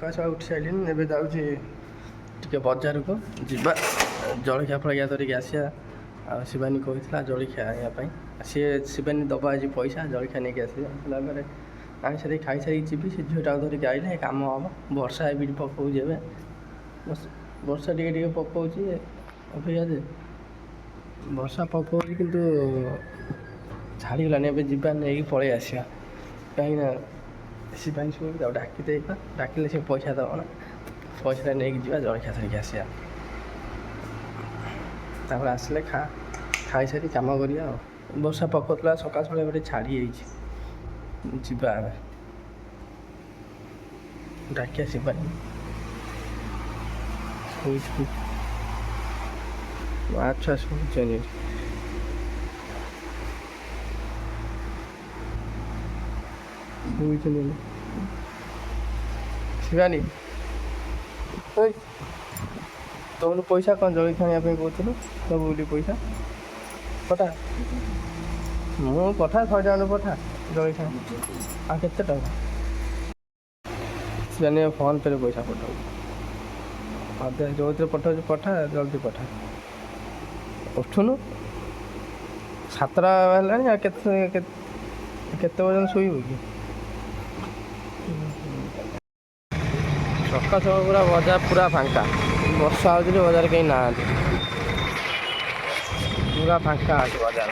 ସକାଳୁ ଉଠି ସାରିଲିଣି। ଏବେ ଯାଉଛି ଟିକେ ବଜାରକୁ ଯିବା, ଜଳଖିଆ ଫଳଖିଆ ଧରିକି ଆସିବା। ଆଉ ଶିବାନୀ କହିଥିଲା ଜଳଖିଆ ଆଣିବା ପାଇଁ, ସିଏ ଶିବାନୀ ଦେବା ଆଜି ପଇସା, ଜଳଖିଆ ନେଇକି ଆସିବା। ଆସିଲା ପରେ ଆଣି ସାରିକି ଖାଇସାରିକି ଯିବି। ସେ ଝିଅଟାକୁ ଧରିକି ଆଇଲେ କାମ ହେବ। ବର୍ଷା ଏବେ ପକାଉଛି, ଏବେ ବର୍ଷା ଟିକେ ଟିକେ ପକାଉଛି ଅପେକ୍ଷା ଯେ ବର୍ଷା ପକାଉଛି କିନ୍ତୁ ଛାଡ଼ିଗଲାନି। ଏବେ ଯିବା, ନେଇକି ପଳେଇ ଆସିବା, କାହିଁକିନା ଶିବାନୀ ଶୁଣିକି ତାକୁ ଡାକି ଦେଇବା, ଡାକିଲେ ସେ ପଇସା ଦେବ ନା, ପଇସାଟା ନେଇକି ଯିବା, ଜଳଖିଆ ଧରିକି ଆସିବା। ତାପରେ ଆସିଲେ ଖାଇସାରି କାମ କରିବା ଆଉ। ବର୍ଷା ପକାଉଥିଲା ସକାଳ ସକାଳୁ, ଏବେ ଟିକେ ଛାଡ଼ି ଯାଇଛି। ଯିବା ଏବେ ଡାକି ଶିବାନୀ। ଆଚ୍ଛା ଶୁଣୁଛନ୍ତି ଶିବାନୀ, ତମର ପଇସା କ'ଣ ଜଳଖିଆ ଆଣିବା ପାଇଁ କହୁଥିଲୁ? ସବୁ ବୋଲି ପଇସା ପଠା, ମୁଁ ପଠା 100 ଟଙ୍କା ପଠା ଜଳଖିଆ। ଆଉ କେତେ ଟଙ୍କା? ଶିବାନୀ ଫୋନ୍ ପେରେ ପଇସା ପଠାଉଛି। ଯେଉଁଥିରେ ପଠାଉଛି ପଠା, ଜଲ୍ଦି ପଠା। ଉଠୁନୁ, 7ଟା ହେଲାଣି। ଆଉ କେତେ ପର୍ଯ୍ୟନ୍ତ ଶୋଇବୁ କି? ସକାଳ ସକାଳ ପୁରା ବଜାର ପୁରା ଫାଙ୍କା। ବର୍ଷା ହେଉଛି ଯେ ବଜାର କେହି ନାହାନ୍ତି, ପୁରା ଫାଙ୍କା ଅଛି ବଜାର।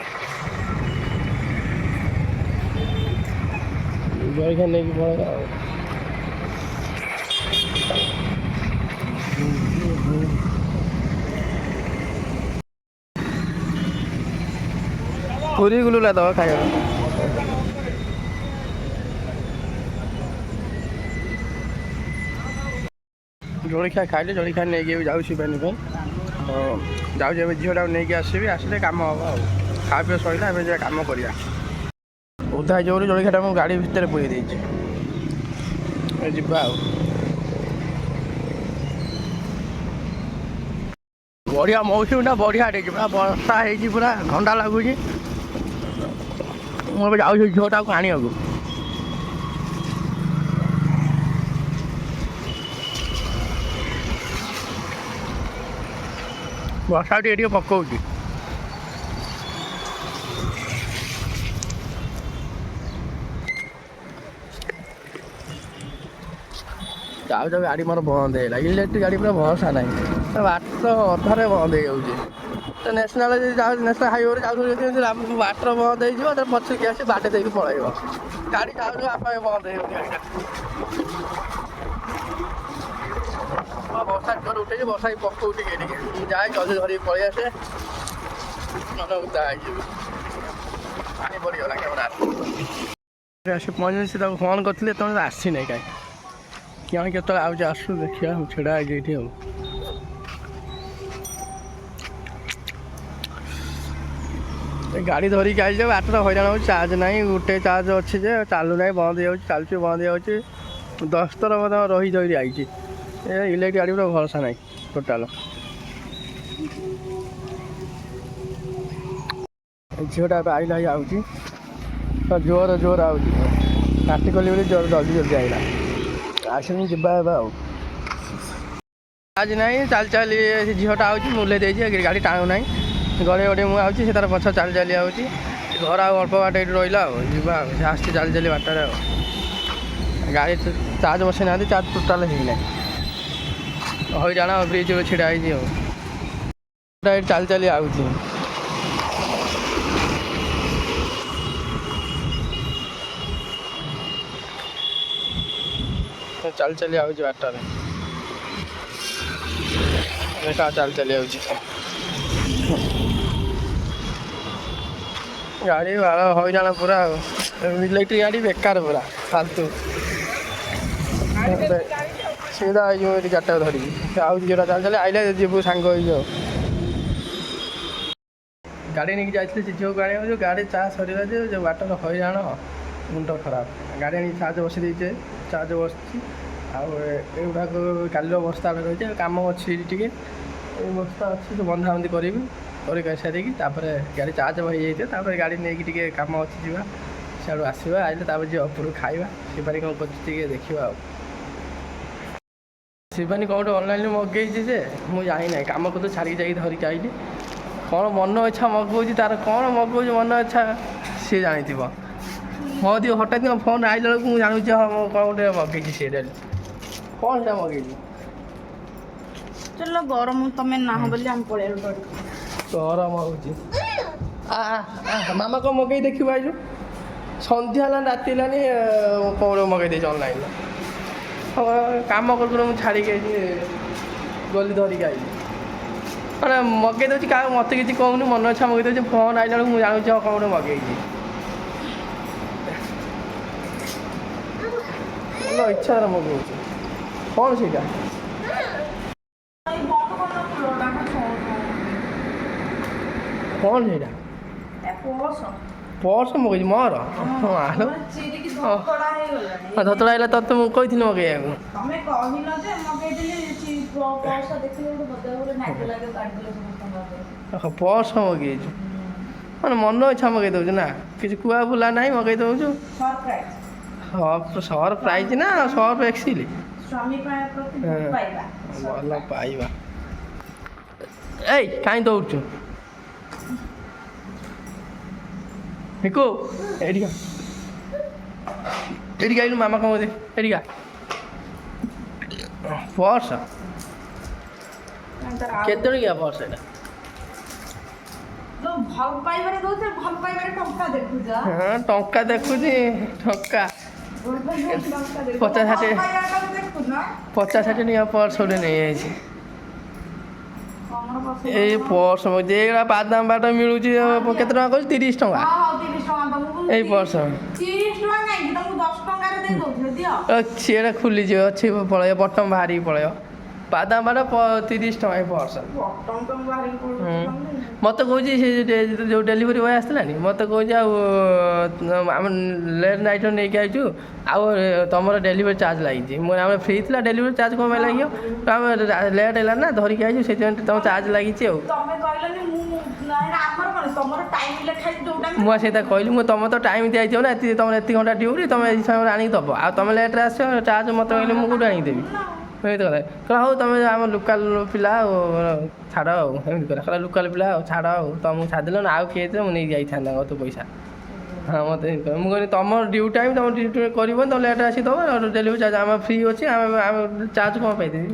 ଜଳଖିଆ ନେଇକି ପଳେଇବା ଆଉ। ପୁରୀ ଗୁଲୁଲା ଦେବ ଖାଇବାକୁ। ଜଳଖିଆ ଖାଇଲେ, ଜଳଖିଆ ନେଇକି ଏବେ ଯାଉଛି ଶିବାନୀ ପାଇଁ। ଯାଉଛି ଏବେ ଝିଅଟାକୁ ନେଇକି ଆସିବି, ଆସିଲେ କାମ ହେବ ଆଉ। ଖାଇବା ପିଇବା ସରିଲା, ଏବେ ଯାଏ କାମ କରିବା। ଓଦା ହେଇଯିବ ବୋଲି ଜଳଖିଆଟା ମୁଁ ଗାଡ଼ି ଭିତରେ ପୁରେଇ ଦେଇଛି। ଯିବା ଆଉ। ବଢ଼ିଆ ମୌସୁମୀଟା ବଢ଼ିଆ ଦେଇଛି, ପୁରା ବର୍ଷା ହେଇଛି, ପୁରା ଥଣ୍ଡା ଲାଗୁଛି। ମୁଁ ଏବେ ଯାଉଛି ଝିଅଟାକୁ ଆଣିବାକୁ। ବର୍ଷା ଟିକେ ଟିକେ ପକାଉଛି। ଯାଉ ଯାଉ ଗାଡ଼ି ମୋର ବନ୍ଦ ହେଇଗଲା। ଇଲେକ୍ଟ୍ରିକ୍ ଗାଡ଼ି ପୁରା ଭରସା ନାହିଁ, ବାଟ ଅଧାରେ ବନ୍ଦ ହେଇଯାଉଛି। ତ ନ୍ୟାସନାଲ୍ ଯଦି ଯାଉଛି, ନ୍ୟାସନାଲ୍ ହାଇୱେରେ ଯାଉଥିବ ଯଦି ବାଟରେ ବନ୍ଦ ହେଇଯିବ, ତାପରେ ପଛକି ଆସି ବାଟେ ଦେଇକି ପଳେଇବ। ଗାଡ଼ି ଯାଉ ଯାଉ ଆପେ ବନ୍ଦ ହେଇଯାଉଛି ଗାଡ଼ିଟା। ବର୍ଷା ଜୋର ଉଠେଇଛି, ବର୍ଷା ବି ପକାଉଛି ଟିକେ ଟିକେ। ମୁଁ ଯାଏ ଜଲ୍ଦି ଧରିକି ପଳେଇ ଆସେ, ନହେଲେ ଓଦା ହେଇଯିବି। ପାଣି ପଡ଼ିଗଲା କେବଳ। ଆସି ପହଞ୍ଚିଲି, ସେ ତାକୁ ଫୋନ୍ କରିଥିଲି, ଏତେବେଳେ ଆସିନାହିଁ କାହିଁ। କିଆଣି କେତେବେଳେ ଆଉଛି, ଆସୁ ଦେଖିବା। ମୁଁ ଛିଡ଼ା ହେଇଛି ଏଇଠି ଆଉ। ଗାଡ଼ି ଧରିକି ଆଇଲେ ବାଟରେ ହଇରାଣ ହେଉଛି, ଚାର୍ଜ ନାହିଁ। ଗୋଟେ ଚାର୍ଜ ଅଛି ଯେ ଚାଲୁ ନାହିଁ, ବନ୍ଦ ହେଇଯାଉଛି, ଚାଲୁଛି ବନ୍ଦ ହେଇଯାଉଛି। 10 ଥର ମଧ୍ୟ ରହି ଆଇଛି। ଇଲେକ୍ଟ୍ରିକ୍ ଗାଡ଼ି ପୁରା ଭରସା ନାହିଁ ଟୋଟାଲ। ଝିଅଟା ଏବେ ଆଇଲା, ଆଉଛି ଜୋର ଆଉଛି। ପାଟି କଲି ବୋଲି ଜଲ୍ଦି ଆଇଲା। ଆସିନି, ଯିବା ଏବେ ଆଉ। ଆଜି ନାହିଁ, ଚାଲି ସେ ଝିଅଟା ଆଉଛି, ମୁଲେଇ ଦେଇଛି, ଗାଡ଼ି ଟାଣୁ ନାହିଁ। ଗଡ଼େଇ ମୁଁ ଆଉଛି, ସେ ତାର ପଛ ଚାଲି ଆଉଛି। ଘର ଆଉ ଅଳ୍ପ ବାଟ ଏଇଠି ରହିଲା ଆଉ। ଯିବା ଆଉ, ସେ ଆସିଛି ଚାଲି ବାଟରେ ଆଉ। ଗାଡ଼ି ଚାର୍ଜ ବସେଇ ନାହାନ୍ତି, ଚାର୍ଜ ଟୋଟାଲ ହେଇନାହିଁ। ହଇରାଣ ବ୍ରିଜ୍ ଉପରେ ଛିଡ଼ା ହେଇଛି ଆଉ। ଏଇଠି ଚାଲି ଆଉଛି। ଚାଲି ଆଉଛି ବାଟରେ, ଚାଲି ଆଉଛି। ଗାଡ଼ି ହଇରାଣ ପୁରା ଆଉ। ଇଲେକ୍ଟ୍ରିକ୍ ଗାଡ଼ି ବେକାର, ପୁରା ଫାଲତୁ। ସିଧା ହେଇଯିବ ଏଠି ଗାଡ଼ିଟାକୁ ଧରିକି। ଆଉଛି ଝିଅଟା ଚାଲି ଆଇଲେ, ଯିବୁ ସାଙ୍ଗ ହେଇକି ଆଉ। ଗାଡ଼ି ନେଇକି ଯାଇଥିଲି ସେ ଝିଅକୁ ଆଣିବାକୁ, ଯେଉଁ ଗାଡ଼ି ଚାର୍ଜ ସରିଲା ଯେ ଯେଉଁ ବାଟର ହଇରାଣ, ମୁଣ୍ଡ ଖରାପ। ଗାଡ଼ି ଆଣିକି ଚାର୍ଜ ବସେଇ ଦେଇଛେ, ଚାର୍ଜ ବସିଛି। ଆଉ ଏଗୁଡ଼ାକ କାଲିର ବସ୍ତା ରହିଛି, କାମ ଅଛି ଟିକେ। ଏଇ ବସ୍ତା ଅଛି, ତ ବନ୍ଧାବନ୍ଧି କରିବି, କରିକି ସାରିକି ତାପରେ ଗାଡ଼ି ଚାର୍ଜ ହେଇଯାଇଥିବ। ତାପରେ ଗାଡ଼ି ନେଇକି ଟିକେ କାମ ଅଛି, ଯିବା ସିଆଡ଼ୁ ଆସିବା। ଆଇଲେ ତାପରେ ଯିବା ଉପରକୁ ଖାଇବା। ଶିବାନୀ କ'ଣ କରୁଛି ଟିକେ ଦେଖିବା ଆଉ। ଶିବାନୀ କେଉଁଠି ଅନଲାଇନ୍ରେ ମଗେଇଛି ଯେ ମୁଁ ଜାଣିନାହିଁ। କାମ କରୁଛୁ ଛାଡ଼ିକି ଯାଇକି ଧରିକି ଆଇଲି। କ'ଣ ମନ ଇଚ୍ଛା ମଗଉଛି, ତାର କ'ଣ ମଗଉଛି ମନ ଇଚ୍ଛା ସିଏ ଜାଣିଥିବ। ମୋ ଦିଅ ହଠାତ୍ ଫୋନ୍ ଆଇଲା ବେଳକୁ ମୁଁ ଜାଣୁଛି ହଁ ମୁଁ କ'ଣ ଗୋଟେ ମଗେଇଛି ସେଇଟା। କ'ଣ ସେଇଟା ମଗେଇଛି? ଚଲ ଗରମ ତମେ ନାହଁ ବୋଲି ଆମେ ପଳେଇଲୁ ଡରି। ଗରମ ହେଉଛି। ମାମା କ'ଣ ମଗେଇ ଦେଖିବୁ ଆଇଲୁ? ସନ୍ଧ୍ୟା ହେଲାନି ରାତି ହେଲାନି କ'ଣ ମଗେଇ ଦେଇଛି ଅନଲାଇନ୍ରେ। କାମ କରୁ ମୁଁ ଛାଡ଼ିକି ଆଇଲି ଗଲି ଧରିକି ଆଇଲି। ମାନେ ମଗେଇ ଦେଉଛି କାହାକୁ ମୋତେ କିଛି କହୁନି, ମନ ଇଚ୍ଛା ମଗେଇ ଦେଉଛି। ଫୋନ୍ ଆଇଲା ବେଳକୁ ମୁଁ ଜାଣୁଛି ହଁ କ'ଣ ଗୋଟେ ମଗେଇଛି। ମନ ଇଚ୍ଛାରେ ମଗଉଛି। କ'ଣ ସେଇଟା? କ'ଣ ସେଇଟା? ପର୍ସ ମଗେଇଛି ମୋର? ଧତଡ଼ା ହେଇଲା ତତେ ମୁଁ କହିଥିଲି ମଗେଇବାକୁ। ପର୍ସ ମଗେଇଛୁ ମାନେ ମନ ଇଚ୍ଛା ମଗେଇ ଦେଉଛୁ ନା, କିଛି କୁଆ ବୁଲା ନାହିଁ ମଗେଇ ଦେଉଛୁ। ସରପ୍ରାଇଜ ନା ସର୍ଫ ଏକ୍ସିଲ? ଭଲ ପାଇବା। ଏଇ କାହିଁ ଦୌଡ଼ୁଛୁ? ନିକୁ ଏଠିକା ଏଠିକି ଆଇଲୁ। ମାମା କ'ଣ ବୋଧେ ଏଠିକା ପର୍ସ କେତେ ଟଙ୍କିଆ ପର୍ସ ଏଇଟା? ହଁ ଟଙ୍କା ଦେଖୁଛି। ଟଙ୍କା 50-60 ଟଙ୍କା ପର୍ସ ଗୋଟେ ନେଇଯାଇଛି। ଏଇ ପର୍ସ ଏଇଗୁଡ଼ା ବାଦାମ ବାଟ ମିଳୁଛି କେତେ ଟଙ୍କା କହୁଛି? 30 ଟଙ୍କା। ଏଇ ପର୍ସ ଅଛି, ଏଇଟା ଖୋଲିଯିବ ଅଛି, ପଳେଇବ ବଟମ୍ ବାହାରିକି ପଳେଇବ। ବାଦାମ ବାଟ 30 ଟଙ୍କା ଏଇ ପର୍ସ। ମୋତେ କହୁଛି ସେ ଯେଉଁ ଡେଲିଭରି ବୟ ଆସିଥିଲାନି, ମୋତେ କହୁଛି ଆଉ ଆମେ ଲେଟ୍ ନାଇଟ୍ରେ ନେଇକି ଆସିଛୁ, ଆଉ ତୁମର ଡେଲିଭରି ଚାର୍ଜ ଲାଗିଛି। ମୁଁ ଆମେ ଫ୍ରି ଥିଲା, ଡେଲିଭରି ଚାର୍ଜ କ'ଣ ପାଇଁ ଲାଗିବ? ଆମେ ଲେଟ୍ ହେଲା ନା ଧରିକି ଆସିଛୁ, ସେଥିପାଇଁ ତୁମ ଚାର୍ଜ ଲାଗିଛି। ଆଉ ମୁଁ ସେଇଟା କହିଲି, ମୁଁ ତୁମର ତ ଟାଇମ୍ ଦିଆଯାଇଥିବ ନା, ତୁମର ଏତିକି ଘଣ୍ଟା ଡ୍ୟୁଟି, ତୁମେ ଏଇ ସମୟରେ ଆଣିକି ଦେବ। ଆଉ ତୁମେ ଲେଟ୍ରେ ଆସିଛ, ଚାର୍ଜ ମୋତେ କହିଲେ ମୁଁ କେଉଁଠୁ ଆଣିକି ଦେବି? ଏମିତି କଥା କହିଲା ହଉ ତୁମେ ଆମ ଲୋକାଲ୍ ପିଲା ଆଉ ଛାଡ଼ ଆଉ ଏମିତି କହିଲା। କହିଲା ଲୋକାଲ୍ ପିଲା ଆଉ ଛାଡ଼ ଆଉ ତୁମକୁ ଛାଡ଼ିଦେଲ ନା, ଆଉ କିଏ ହେଇଥିଲେ ମୁଁ ନେଇକି ଯାଇଥାନ୍ତା ତୋ ପଇସା। ହଁ ମୋତେ ଏମିତି କହିଲା। ମୁଁ କହିଲି ତୁମ ଡ୍ୟୁ ଟାଇମ୍, ତୁମ ଡ୍ୟୁଟି କରିବନି, ତୁମ ଲେଟ୍ରେ ଆସି ଦେବ। ଡେଲିଭରି ଚାର୍ଜ ଆମେ ଫ୍ରି ଅଛି, ଆମେ ଚାର୍ଜ କ'ଣ ପାଇଦେବି?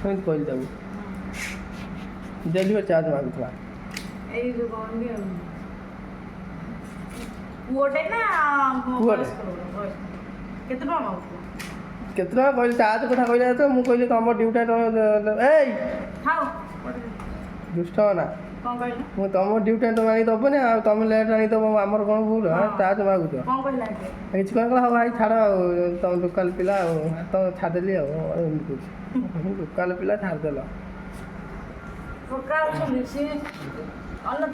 ଏମିତି କହିଲି ତାକୁ। ଡେଲିଭରି ଚାର୍ଜ ମାଗୁଥିଲା। କେତେ ଟଙ୍କା କହିଲି? ଚାର୍ଜ କଥା କହିଲା ତ ମୁଁ କହିଲି ତୁମ ଡ୍ୟୁଟା ଏଇ ଦୁଷ୍ଟ ନା। ମୁଁ ତୁମ ଡ୍ୟୁଟା ତୁମେ ଆଣିକି ଦେବନି, ଆଉ ତୁମେ ଲେଟ୍ ଆଣିକି ଦେବ, ଆମର କ'ଣ ଭୁଲ? ଚାର୍ଜ ମାଗୁଛ କିଛି କହିଲା। ହଉ ଭାଇ ଛାଡ଼ ଆଉ ତୁମ ଲୋକାଲ୍ ପିଲା ଆଉ ତୁମ ଛାଡ଼ିଦେଲି ଆଉ ଏମିତି କହୁଛି। ଲୋକାଲ୍ ପିଲା ଛାଡ଼ିଦେଲ।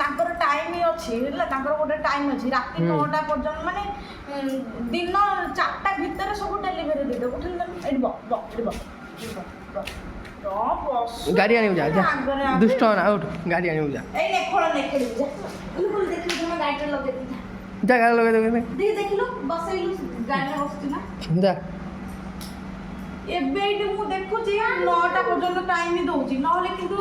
ତାଙ୍କର ଟାଇମ୍ ଅଛି ହେଲା, ତାଙ୍କର ଗୋଟେ ଟାଇମ୍ ଅଛି ରାତି 9ଟା ପର୍ଯ୍ୟନ୍ତ, ମାନେ ଦିନ 4ଟା ଭିତରେ ସବୁ ଡେଲିଭରି ଦେଇଦେବ। ଏଠି ଗାଡ଼ି ଆଣିବୁ ଯା, ଦୁଷ୍ଟ ନା ଉଠୁ, ଗାଡ଼ି ଆଣିବୁ ଯା, ଯା ଗାଡ଼ି ଲଗେଇ ଦେଖିଲୁ ବସେଇଲୁ ଗାଡ଼ିରେ ବସୁଛି ନା ଯା। ଏବେ ଏଇଠି ମୁଁ ଦେଖୁଛି 9ଟା ପର୍ଯ୍ୟନ୍ତ ଟାଇମ୍ ଦଉଛି, ନହେଲେ କିନ୍ତୁ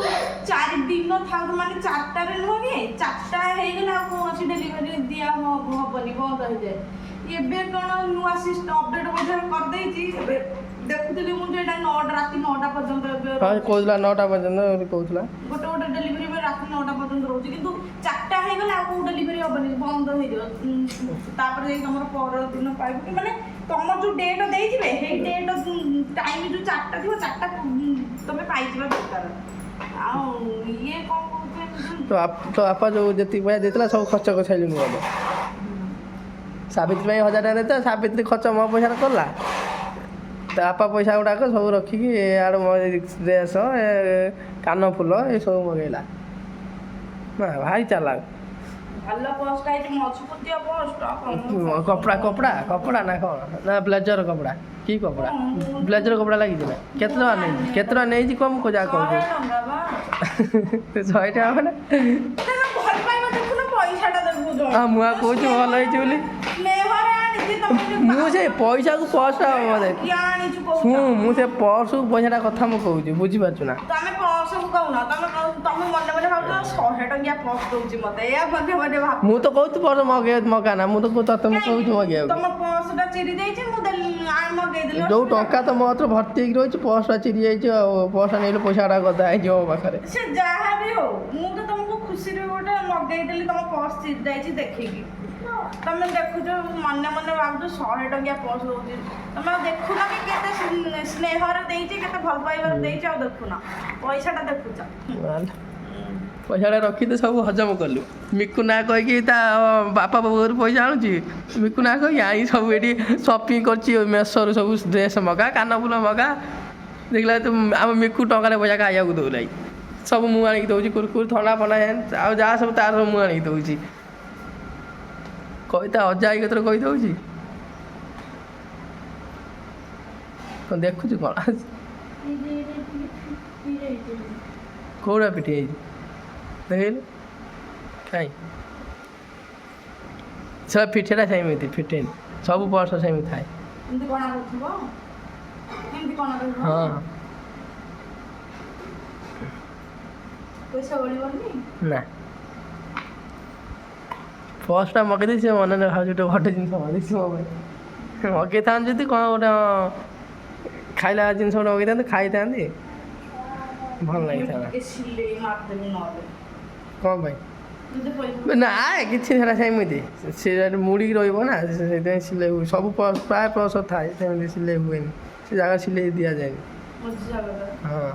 4 ଦିନ ଥାଉ ମାନେ 4ଟାରେ ନୁହଁ କି 4ଟା ହେଇଗଲେ ଆଉ କୌଣସି ଡେଲିଭରି ଦିଆ ହବନି, ବନ୍ଦ ହେଇଯାଏ। ଏବେ କ'ଣ ନୂଆ ସିଷ୍ଟମ ଅପଡେଟ୍ ମଧ୍ୟ କରିଦେଇଛି। ଏବେ ଦେଖୁଥିଲି ମୁଁ ଯେ ଏଇଟା 9ଟା ରାତି 9ଟା ପର୍ଯ୍ୟନ୍ତ ଏବେ କହୁଥିଲା 9ଟା ପର୍ଯ୍ୟନ୍ତ କହୁଥିଲା। ଗୋଟେ ଡେଲିଭରି ଏବେ ରାତି 9ଟା ପର୍ଯ୍ୟନ୍ତ ରହୁଛି, କିନ୍ତୁ 4ଟା ହେଇଗଲେ ଆଉ କୋଉ ଡେଲିଭରି ହବନି, ବନ୍ଦ ହେଇଯିବ। ତାପରେ ଯାଇକି ତମର ପରଦିନ ପାଇବ, ମାନେ ତମର ଯୋଉ ଡେଟ୍ ଦେଇଥିବେ ସେଇ ଡେଟ୍ ଟାଇମ୍ ଯୋଉ 4ଟା ଥିବ 4ଟା ତମେ ପାଇଯିବା ଦରକାର। ଆଉ ଇଏ କ'ଣ କହୁଥିଲେ ତୋ ବାପା ଯୋଉ ଯେତିକି ପଇସା ଦେଇଥିଲା ସବୁ ଖର୍ଚ୍ଚ କରିସାରିଲୁଣି ବୋଧେ। ସାବିତ୍ରୀ ପାଇଁ 1000 ଟଙ୍କା ଦେଇଥିଲା, ସାବିତ୍ରୀ ଖର୍ଚ୍ଚ ମୋ ପଇସାରେ କଲା। ତା ବାପା ପଇସା ଗୁଡ଼ାକ ସବୁ ରଖିକି ଆଡ଼େ ଡ୍ରେସ୍, କାନ ଫୁଲ ଏସବୁ ମଗେଇଲା ନା। ଭାରି ଚାଲାକ। କପଡ଼ା ନା କ'ଣ ନା ବ୍ଲେଜର କପଡ଼ା? କି କପଡ଼ା? ବ୍ଲେଜର କପଡ଼ା ଲାଗିଛି ନା? କେତେ ଟଙ୍କା ନେଇଛି? କେତେ ଟଙ୍କା ନେଇଛି କହ, ମୁଁ ଯାହା କହୁଛି। 100 ଟଙ୍କା ମାନେ ହଁ ମୁଁ ଆଉ କହୁଛି ଭଲ ହେଇଛି ବୋଲି। ମୁଁ ସେ ପଇସାକୁ ପର୍ସଟା ଶୁଣ ମୁଁ ସେ ପର୍ସକୁ ପଇସାଟା କଥା ମୁଁ କହୁଛି ବୁଝିପାରୁଛୁ ନା ତମେ ପର୍ସକୁ କହୁନ ତମେ ମନେ ମନେ ଭାବୁଛ 100 ଟଙ୍କିଆ ପର୍ସ ଦଉଛି ମତେ ଏୟା ମନେ ମନେ ଭାବୁ ମୁଁ ତ କହୁଛି ପର୍ସ ମଗାନା ମୁଁ ତ ତତେ ମୁଁ କହୁଛି ମଗେଇବାକୁ ତମ ପର୍ସଟା ଚିରି ଯାଇଛି ମୁଁ ମଗେଇଦେଲି ଯୋଉ ଟଙ୍କା ତ ମୋ ହାତରେ ଭର୍ତ୍ତି ହେଇକି ରହିଛି ପର୍ସଟା ଚିରି ଯାଇଛି ଆଉ ପର୍ସଟା ନେଇଲେ ପଇସାଟା ଗଦା ହେଇଯିବ ମୋ ପାଖରେ ସେ ଯାହା ବି ହଉ ମୁଁ ତ ତମକୁ ଖୁସିରେ ଗୋଟେ ମଗେଇଦେଲି ତମ ପର୍ସ ଚିରି ଯାଇଛି ଦେଖିକି ତମେ ଦେଖୁଛ ମନେ ମନେ ଭାବୁଛ 100 ଟଙ୍କିଆ ପର୍ସ ଦଉଛି ତମେ ଆଉ ଦେଖୁନ କି କେତେ ସ୍ନେହରେ ଦେଇଛି କେତେ ଭଲ ପାଇବାର ଦେଇଛି ଆଉ ଦେଖୁନ ପଇସାଟା ଦେଖୁଛ ପଇସାଟା ରଖି ତ ସବୁ ହଜମ କଲୁ ମିକୁ ନା କହିକି ତା ବାପା ବୋଉରୁ ପଇସା ଆଣୁଛି ମିକୁ ନା କହିକି ଆଣି ସବୁ ଏଠି ସପିଂ କରୁଛି ମେସୋରୁ ସବୁ ଡ୍ରେସ୍ ମଗା କାନଫୁଲ ମଗା ଦେଖିଲା ତୁ ଆମ ମିକୁ ଟଙ୍କାରେ ପଇସା ଖାଇବାକୁ ଦେଉନାହିଁ ସବୁ ମୁଁ ଆଣିକି ଦେଉଛି କୁରକୁରି ଥଣ୍ଡା ଫଣ୍ଡା ଆଉ ଯାହା ସବୁ ତାର ସବୁ ମୁଁ ଆଣିକି ଦେଉଛି କହି ଅଜା ଆଈ କତିରେ କହିଦେଉଛି କ'ଣ ଦେଖୁଛୁ କ'ଣ କେଉଁଟା ପିଠି ହେଇଛି ଦେଖିଲୁ କାଇଁ ସେ ପିଠିଟା ସେମିତି ଫିଟେନି ସବୁ ପର୍ସ ସେମିତି ଥାଏ ହଁ ନା ପର୍ସଟା ମଗେଇ ଦେଇଛି ମନେ ନ ଭାବୁଛି ଗୋଟେ ଭଲ ଜିନିଷ ମଗେଇଛି ମୋ ପାଇଁ ମଗେଇଥାନ୍ତି ଯଦି କ'ଣ ଗୋଟେ ଖାଇଲା ଜିନିଷ ଗୋଟେ ମଗେଇଥାନ୍ତି ଖାଇଥାନ୍ତି ଭଲ ଲାଗିଥାନ୍ତା କ'ଣ ପାଇଁ ନା କିଛି ସେଟା ସେମିତି ସେ ମୁଡ଼ିକି ରହିବ ନା ସେଇଥିପାଇଁ ସିଲେଇ ହୁଏ ସବୁ ପ୍ରାୟ ପର୍ସ ଥାଏ ସେମିତି ସିଲେଇ ହୁଏନି ସେ ଜାଗା ସିଲେଇ ଦିଆଯାଏନି ହଁ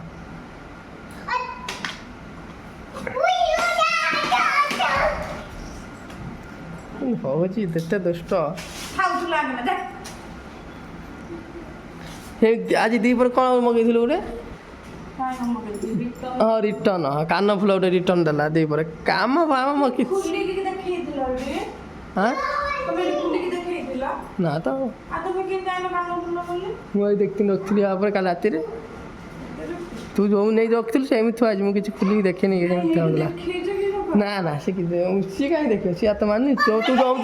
ହଉଛି ଏତେ ଦୁଷ୍ଟ ଆଜି ଦ୍ୱିପହରେ କ'ଣ ମଗେଇଥିଲୁ ଗୋଟେ ହଁ ରିଟର୍ନ ହଁ କାନ ଫୁଲ ଗୋଟେ ରିଟର୍ନ ଦେଲା ଦ୍ୱିପହରେ କାମ ଫାମ ମୋ କିଛି ନା ତ ମୁଁ ଏଇ ଦେଖିନି ରଖିଥିଲି ତାପରେ କାଲି ରାତିରେ ତୁ ଯେଉଁ ନେଇ ରଖିଥିଲୁ ସେମିତି ଥୁଆ ହେଇଛି ମୁଁ କିଛି ଖୋଲିକି ଦେଖିନି ସେମିତି ଥାଉଥିଲା ନା ନା ସିଏ କାହିଁ ଦେଖିବ ସିଏ ହାତ ମାନି ତୁ ଯେଉଁ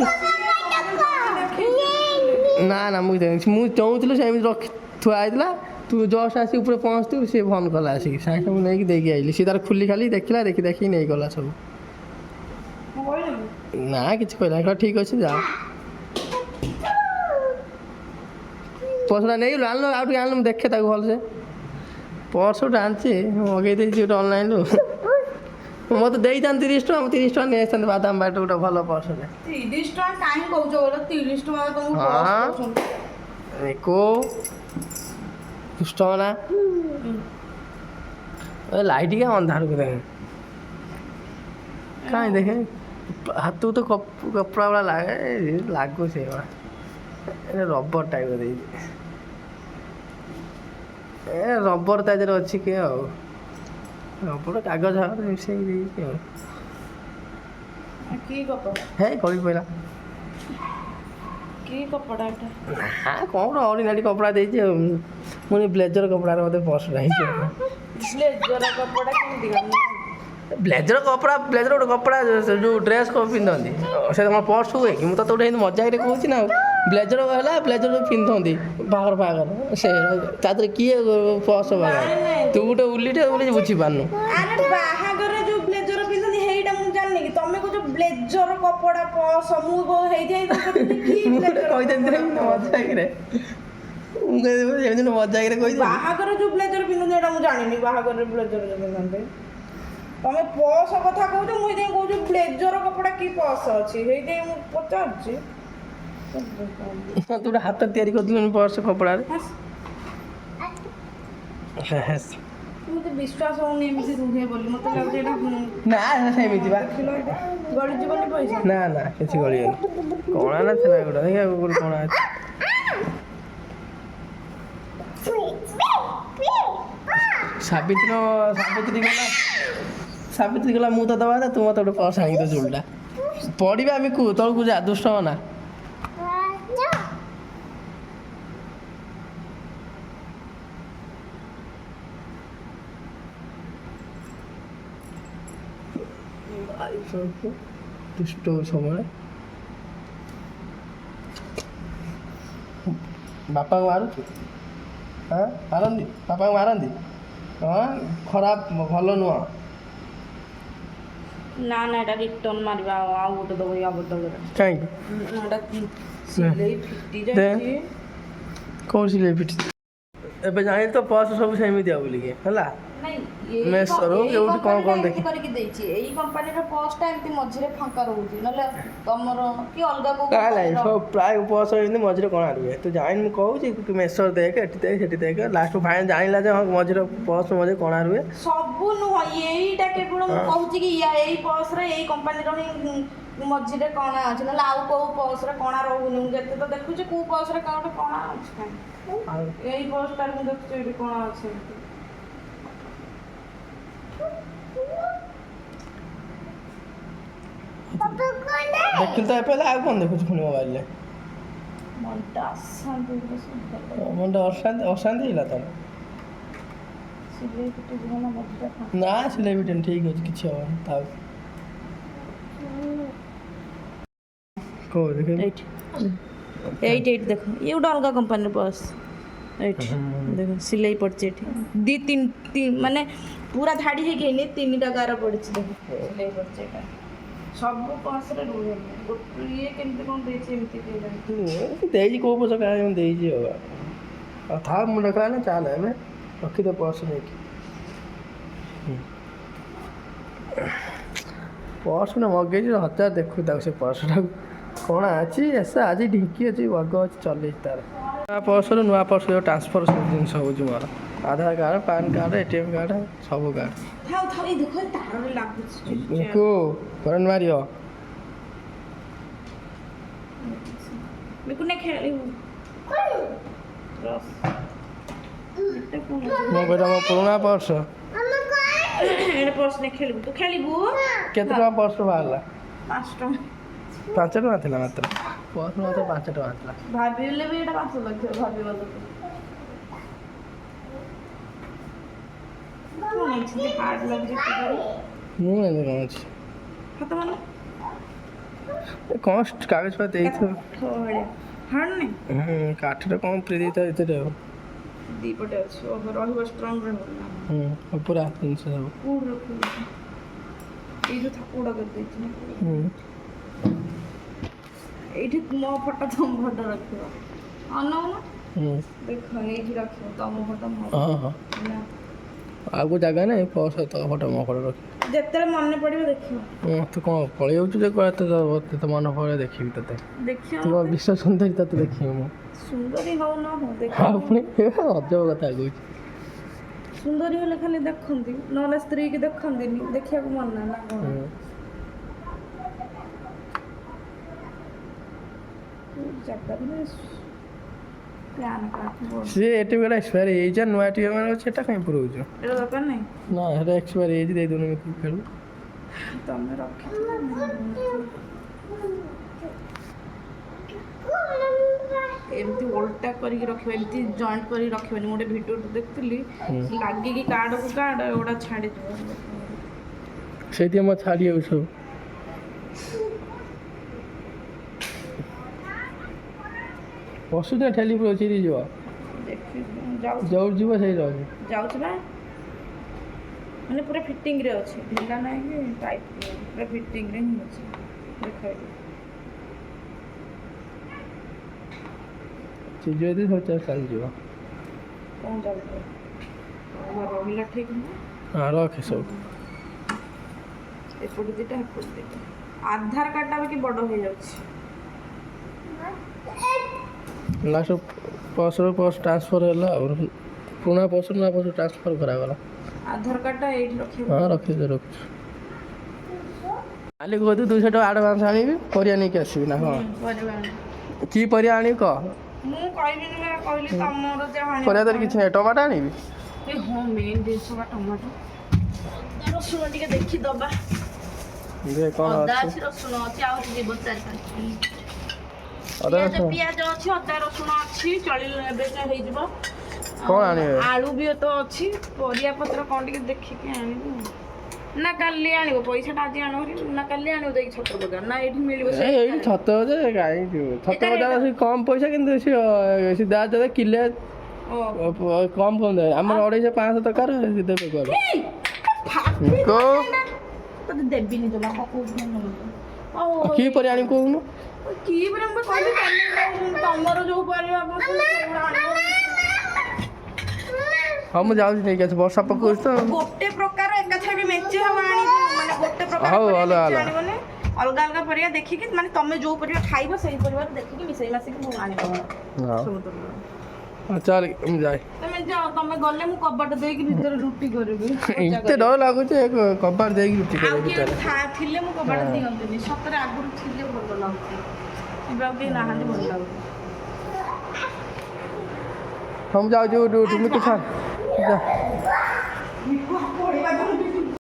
ନା ନା ମୁଁ ଦେଖିନି ମୁଁ ଚାହୁଁଥିଲି ସେମିତି ରଖି ଥୁଆ ହେଇଥିଲା ତୁ ଜଷ୍ଟ ଆସି ଉପରେ ପହଞ୍ଚିଥିବୁ ସିଏ ଫୋନ୍ କଲା ଆସିକି ସାଙ୍ଗେ ସାଙ୍ଗେ ନେଇକି ଦେଇକି ଆଇଲି ସିଏ ତାର ଖୋଲି ଖାଲି ଦେଖିଲା ଦେଖିକି ନେଇଗଲା ସବୁ ନା କିଛି କହିଲା ଠିକ୍ ଅଛି ଯା ପର୍ସଟା ନେଇଗଲୁ ଆଣିଲୁ ଆଉ ଟିକେ ଆଣିଲୁ ମୁଁ ଦେଖେ ତାକୁ ଭଲସେ ପର୍ସ ଗୋଟେ ଆଣିଛି ମଗେଇ ଦେଇଛି ଗୋଟେ ଅନଲାଇନ୍ରୁ ମୋତେ ଦେଇଥାନ୍ତି 30 ଟଙ୍କା ମୁଁ 30 ଟଙ୍କା ନେଇ ଆସିଥାନ୍ତି ବାଦାମ ବାଟ ଗୋଟେ ଭଲ ପର୍ସଟେ 30 ଟଙ୍କା କାହିଁ କହୁଛ 30 ଟଙ୍କା କୋଉ ଦୁଷ୍ଟ ନା ଲାଇଟ୍ ଟିକେ ଅନ୍ଧାରକୁ ଦେଖେ କାହିଁ ଦେଖେ ହାତକୁ ତ କପଡ଼ା ଭଳିଆ ଲାଗୁ ସେଇଭଳିଆ ରବର ଟାଇପ୍ର ଦେଇଛି ରବର ତା ଦେହରେ ଅଛି କି ଆଉ ରବର କାଗଜ ମିଶେଇକି ଦେଇଛି ଆଉ ହେ କଳି ପଇଲା ନା କ'ଣ ଗୋଟେ ଅର୍ଡ଼ିନାରୀ କପଡ଼ା ଦେଇଛି ଆଉ ମୁଁ ବ୍ଲେଜର କପଡ଼ାରେ ମୋତେ ପର୍ସଟା ହେଇଛି ବ୍ଲେଜର ଗୋଟେ କପଡ଼ା ଯେଉଁ ଡ୍ରେସ୍ ପିନ୍ଧନ୍ତି ସେ କ'ଣ ପର୍ସ ହୁଏ କି ମୁଁ ତତେ ଗୋଟେ ଏମିତି ମଜାକରେ କହୁଛି ନା ଆଉ ବ୍ଲେଜର ହେଲା ବ୍ଲେଜର ଯେଉଁ ପିନ୍ଧନ୍ତି ବାହାଘର ସେ ତା ଦେହରେ କିଏ ପର୍ସ ବାହାଘର ତୁ ଗୋଟେ ଉଲିଟେ ବୋଲି ବୁଝିପାରୁନୁ ତମେ କହୁଛ ବ୍ଲେଜର କପଡ଼ା ପର୍ସ ମୁଁ ମଜାକରେ ମୁଁ ମଜାକରେ କହିଛି ବାହାଘର ଯୋଉ ବ୍ଲେଜର ପିନ୍ଧନ୍ତି ଏଇଟା ମୁଁ ଜାଣିନି ବାହାଘରରେ ବ୍ଲେଜର ପିନ୍ଧନ୍ତି ତମେ ପର୍ସ କଥା କହୁଛ ମୁଁ ଏଇଥିପାଇଁ କହୁଛି ବ୍ଲେଜର କପଡ଼ା କି ପର୍ସ ଅଛି ସେଇଥିପାଇଁ ମୁଁ ପଚାରୁଛି ତୁ ଗୋଟେ ହାତ ତିଆରି କରିଦେଲୁନି ପର୍ସ କପଡ଼ାରେ ମୋତେ ବିଶ୍ୱାସ ହଉନି ଏମିତି ରୁହେ ବୋଲି ମୋତେ ଲାଗୁଛି ଏଇଟା ନା ସେମିତି ବା ଗଳିଯିବନି ପଇସା ନା ନା କିଛି ଗଳିବନି କଣା ନା ଥିଲା ଗୋଟେ ଦେଖିବାକୁ ଗୋଟେ କଣା ଅଛି ସାବିତ୍ରୀ ଗଲା ମୁଁ ତ ଦେବା କଥା ତୁ ମୋତେ ଗୋଟେ ପର୍ସ ଆଣିକି ଦେଉଛୁ ଉଲ୍ଟା ପଡ଼ିବା ଆମେ ତଳକୁ ଯା ଦୁଷ୍ଟ ନା ଦୁଷ୍ଟ ସବୁବେଳେ ବାପାଙ୍କୁ ମାରୁଛୁ ହଁ ମାରନ୍ତି ବାପାଙ୍କୁ ମାରନ୍ତି ହଁ ଖରାପ ଭଲ ନୁହଁ। ନା ନା ଏଇଟା ରିଟର୍ନ ମାରିବା ଆଉ ଗୋଟେ ଦେବ ୟା ବଦଳରେ। କାହିଁକି ଏଇଟା ସିଲେଇ ଫିଟି ଯାଇଛି। କେଉଁ ସିଲେଇ ଫିଟି ଏବେ ଜାଣିଲି ତ ପର୍ସ ସବୁ ସେମିତିଆ ବୋଲିକି ହେଲା। ନାଇଁ ମେସୋରୁ ଏଇ କେଉଁଠି କ'ଣ କ'ଣ କମ୍ପାନୀଟା ଦେଖି ଏମିତି କରିକି ଦେଇଛି। ଏଇ କମ୍ପାନୀର ପର୍ସଟା ଏମିତି ମଝିରେ ଫାଙ୍କା ରହୁଛି, ନହେଲେ ତମର କି ଅଲଗା କୋଉ କାହିଁ ନାହିଁ କମ୍ପାନୀର ସବୁ ପ୍ରାୟ ପର୍ସ ଏମିତି ମଝିରେ କ'ଣ ରୁହେ ତୁ ଜାଣିନି ମୁଁ କହୁଛି ମେସୋର ଦେଖେ ଏଠି ଦେଖେ ସେଠି ଦେଖେ ଲାଷ୍ଟ ଫାଇନାଲ ଜାଣିଲା ଯେ ହଁ ମଝିରେ ପର୍ସ ମଝିରେ କ'ଣ ରୁହେ। ସବୁ ନୁହଁ, ଏଇଟା କେବଳ ମୁଁ କହୁଛି କି ଏଇ ପର୍ସରେ ଏଇ କମ୍ପାନୀର ହିଁ ମଝିରେ କଣା ଅଛି, ନହେଲେ ଆଉ କୋଉ ପର୍ସରେ କଣା ରହୁନି। ମୁଁ ଯେତେ ତ ଦେଖୁଛି କୋଉ ପର୍ସରେ ଗୋଟେ କଣା ଅଛି କାହିଁ। ଏଇ ପର୍ସଟାରେ ମୁଁ ଦେଖୁଛି ଏଇଠି କଣା ଅଛି ଏମିତି। ଦେଖିଲି ତ ଏବେ ଆଉ କ'ଣ ଦେଖୁଛୁ ପୁଣି ମୋବାଇଲରେ ମନଟା ଅଶାନ୍ତି ମନଟା ଅଶାନ୍ତି ଅଶାନ୍ତି ହେଇଗଲା ତାର। ସିଲେଇ ଫିଟି ଯିବ ନା ମଝିରେ ଫାଙ୍କା। ନା ସିଲେଇ ବିଟେନ୍ ଠିକ୍ ଅଛି କିଛି ହବନି ଥାଉ। କେଉଁ ଦେଖ ଏଇଠି ଏଇଠି ଏଇଠି ଦେଖ ଇଏ ଗୋଟେ ଅଲଗା କମ୍ପାନୀର ପର୍ସ। ଏଇଠି ଦେଖ ସିଲେଇ ପଡ଼ିଛି ଏଠି ଦୁଇ ତିନି ମାନେ ପୁରା ଧାଡ଼ି ହେଇକି ହେଇନି 3ଟା ଗାର ପଡ଼ିଛି। ଦେଖ ସିଲେଇ ପଡ଼ିଛି ଏଇଟା ସବୁ ପର୍ସରେ ରୁହେନି। ଗୋଟେ ଇଏ କେମିତି କ'ଣ ଦେଇଛି ଏମିତି କେଜାଣି। ଦେଇଛି କେଉଁ ପଇସା କାହିଁ ମୁଁ ଦେଇଛି ଆଉ ଥାଉ ମୁଣ୍ଡ ଖେଳା ନା ଚାଲେ ଏବେ ରଖିଦେ ପର୍ସ ନେଇକି। ପର୍ସ ନା ମଗେଇଛି 1000 ଦେଖୁ ତାକୁ ସେ ପର୍ସଟାକୁ କ'ଣ ଅଛି ଏସା ଆଜି ଢିଙ୍କି ଅଛି ବଗ ଅଛି ଚଲେଇଛି ତାର। ନୂଆ ପର୍ସରୁ ନୂଆ ପର୍ସ ଟ୍ରାନ୍ସଫର୍ ସବୁ ଜିନିଷ ହେଉଛି ମୋର Aadhaar card PAN card ATM card ସବୁ କାର୍ଡ଼। ଥାଉ ଥାଉ ଏଇ ଦେଖ ତାରରେ ଲାଗୁଛି। କୁ କରେଣ୍ଟ ମାରିବ ମିକୁ ନେ ଖେଳିବୁ। ମୁଁ କହିଲି ମୋ ପୁରୁଣା ପର୍ସ ଏଇଟା ପର୍ସ ନେ ଖେଳିବୁ ତୁ ଖେଳିବୁ। କେତେ ଟଙ୍କା ପର୍ସ ବାହାରିଲା? 5 ଟଙ୍କା 5 ଟଙ୍କା ଥିଲା ମାତ୍ର ପର୍ସ ମାତ୍ର 5 ଟଙ୍କା ଥିଲା। ଭାବିଲେ ବି ଏଇଟା 5 ଲକ୍ଷ ଭାବିବ ତ। ହାର୍ଡ ଲାଗୁଛି ମୁଁ ଏମିତି କ'ଣ ଅଛି ହାତ ମାନେ କ'ଣ କାଗଜ ପାତ ଦେଇଥିବ ହାର୍ଡ ନାହିଁ। କାଠରେ କ'ଣ ପ୍ରି ଦେଇଥିବ ଏଥିରେ ଆଉ ଦୁଇପଟେ ଅଛି ରହିବ ଷ୍ଟ୍ରଙ୍ଗ ରହିବ। ପୁରା ଜିନିଷ ସବୁ କୋଉଠି ରଖିବ ଏଇ ଯୋଉ ଥାପୁଡ଼ା କରିଦେଇଛି ନା ଏଇଠି ମୋ ଫଟୋ ତମ ଫଟୋ ରଖିବ ଅନଉନ ଦେଖ ଏଇଠି ରଖିବ ତମ ଫଟୋ ମୋ ହଁ ଆଉ କେଉଁ ଜାଗା ନାହିଁ ପର୍ସ ତ ଫଟୋ ମୋ ଫଟୋ ରଖିବ ଯେତେବେଳେ ମନେ ପଡ଼ିବ ଦେଖିବ। ତୁ କ'ଣ ପଳେଇ ଯାଉଛୁ ଯେ ତୋତେ ମନେ ପଡ଼େ ଦେଖିବି ତୋତେ ଦେଖିବ ତୁ ବିଶ୍ୱ ସୁନ୍ଦରୀ ତୋତେ ଦେଖିବି ମୁଁ ସୁନ୍ଦରୀ ହଉ ନ ହଉ ଦେଖ ଆଉ ପୁଣି ଅଜବ କଥା କହୁଛି। ସୁନ୍ଦରୀ ହେଲେ ଖାଲି ଦେଖନ୍ତି ନହେଲେ ସ୍ତ୍ରୀ କି ଦେଖନ୍ତିନି ଦେଖିବାକୁ ମନ ନା କ'ଣ। ସେ ଏଟିଏମ୍ କାର୍ଡ଼ ଏକ୍ସପାୟାର ହେଇଯାଇଛି ନୂଆ ଏଟିଏମ୍ କାର୍ଡ଼ ଅଛି ସେଟା କାହିଁ ପୁରଉଛୁ? ଏଇଟା ଦରକାର ନାହିଁ ନା ସେଟା ଏକ୍ସପାୟାର ହେଇଯାଇଛି ଦେଇଦେଉନି ଖେଳୁ ତମେ ରଖିଛ ଏମିତି ଓଲଟା କରିକି ରଖିବ ଏମିତି ଜଏଣ୍ଟ କରିକି ରଖିବନି। ମୁଁ ଗୋଟେ ଭିଡ଼ିଓ ଦେଖୁଥିଲି ଲାଗିକି କାର୍ଡ଼କୁ କାର୍ଡ଼ ଏଗୁଡ଼ା ଛାଡ଼ିଯିବ ସେଇଥିପାଇଁ ମୋ ଛାଡ଼ି ଯାଉ ସବୁ। ବସୁଛ ଠେଲି ପୁରା ଚିରି ଯିବ ଯୋଉଠି ଯିବ ସେଇ ରହୁଛି ଯାଉଛି ନା ମାନେ ପୁରା ଫିଟିଂରେ ଅଛି ଢିଲା ନାହିଁ କି ଟାଇଟ୍ ପୁରା ଫିଟିଂରେ ହିଁ ଅଛି। ଦେଖ ଚିରି ଯଦି ସବୁ ଚାଲିଯିବ କ'ଣ ଚାଲିଯିବ ରହିଲା ଠିକ୍ ନୁହଁ। ହଁ ରଖେ ସବୁ ଏପଟେ ଦୁଇଟା ଏପଟେ ଦୁଇଟା ଆଧାର କାର୍ଡ଼ଟା ବି କି ବଡ଼ ହେଇଯାଉଛି। ଲାଷ୍ଟ ପର୍ସରୁ ପର୍ସ ଟ୍ରାନ୍ସଫର୍ ହେଲା ଆଉ ପୁରୁଣା ପର୍ସ ନୂଆ ପର୍ସ ଟ୍ରାନ୍ସଫର୍ କରାଗଲା। ଆଧାର କାର୍ଡ଼ଟା ଏଇଠି ରଖିବ। ହଁ ରଖିଛୁ କାଲି କହୁଛୁ 200 ଟଙ୍କା ଆଡ଼ଭାନ୍ସ ଆଣିବି ପରିବା ନେଇକି ଆସିବି ନା କ'ଣ? କି ପରିବା ଆଣିବି କହ? ମୁଁ କହିବିନି ନା କହିଲି ତମର ଯାହା ପରିବା ଧରି କିଛି ନାହିଁ ଟମାଟୋ ଆଣିବି। ହଁ ମେନ୍ ଜିନିଷ ବା ଟମାଟୋ ରସୁଣ ଟିକେ ଦେଖିଦବା। କ'ଣ ଅଦା ଅଛି? ଅଛି ରସୁଣ ଅଛି ଆହୁରି ଯିବ 4-5 ପିଆଜ ଅଛି ଅଦା ରସୁଣ ଅଛି ଚଳିଲେ ଏବେ ହେଇଯିବ। କ'ଣ ଆଣିବେ? ଆଳୁ ବି ତ ଅଛି ପରିବା ପତ୍ର କ'ଣ ଟିକେ ଦେଖିକି ଆଣିବୁ ନା କାଲି ଆଣିବ ପଇସାଟା ଆଜି ଆଣିବ ନା କାଲି ଆଣିବ ଯାଇକି ଛତ୍ର ବଜାର ନା ଏଇଠି ମିଳିବ ଏଇଠି ଛତ ବଜାର କାହିଁ ଯିବୁ ଛତ ବଜାର କମ୍ ପଇସା କିନ୍ତୁ ସେ ଦାଦା କିଲେ କମ୍ ଫୋନ୍ ଦେବେ ଆମର 250 ଦରକାର ଦେବେ କୁଆଡ଼େ ଏଇ, ତତେ ଦେବିନି ଜମା ପକଉଛୁ କି ପରିବା ଆଣିବୁ କହୁନୁ କି ପରେ ମୁଁ କହିଲି ତମର ଯୋଉ ପରିବା ହଁ ମୁଁ ଯାଉଛି ନେଇକି ଆସି ବର୍ଷା ପକଉଛି ତ ଗୋଟେ ପ୍ରକାର ଏକାଥରେ ମେଞ୍ଚେ ହବ ଆଣିବୁ ମାନେ ଗୋଟେ ପ୍ରକାର ହଉ, ପରିବା ଅଲଗା ମେଞ୍ଚେ ଅଲଗା। ଆଣିବନି ଅଲଗା ଅଲଗା ପରିବା ଦେଖିକି ମାନେ ତମେ ଯୋଉ ପରିବା ଖାଇବ ସେଇ ପରିବାର ଦେଖିକି ମିଶେଇ ମାସିକି ମୁଁ ଆଣିଦବ ହଁ ସମୁଦ୍ର ଚାଲ ମୁଁ ଯାଏ ତମେ ଯାଅ ତମେ ଗଲେ ମୁଁ କବାଟ ଦେଇକି ଭିତରେ ରୁଟି କରିବି ଏତେ ଡର ଲାଗୁଛି କବାଟ ଦେଇକି ରୁଟି ଆଉ କରିବି କିଏ ଭିତରେ ଥିଲେ ମୁଁ କବାଟ ଦିଅନ୍ତିନି ସତରେ ଆଗରୁ ଥିଲେ ଭଲ ଲାଗୁଛି ଏବେ ଆଉ କେହି ନାହାନ୍ତି ଭଲ ଲାଗୁଛି ହଁ ମୁଁ ଯାଉଛି ମିଠୁ ଛାଡ଼ ଯା ମିଠୁ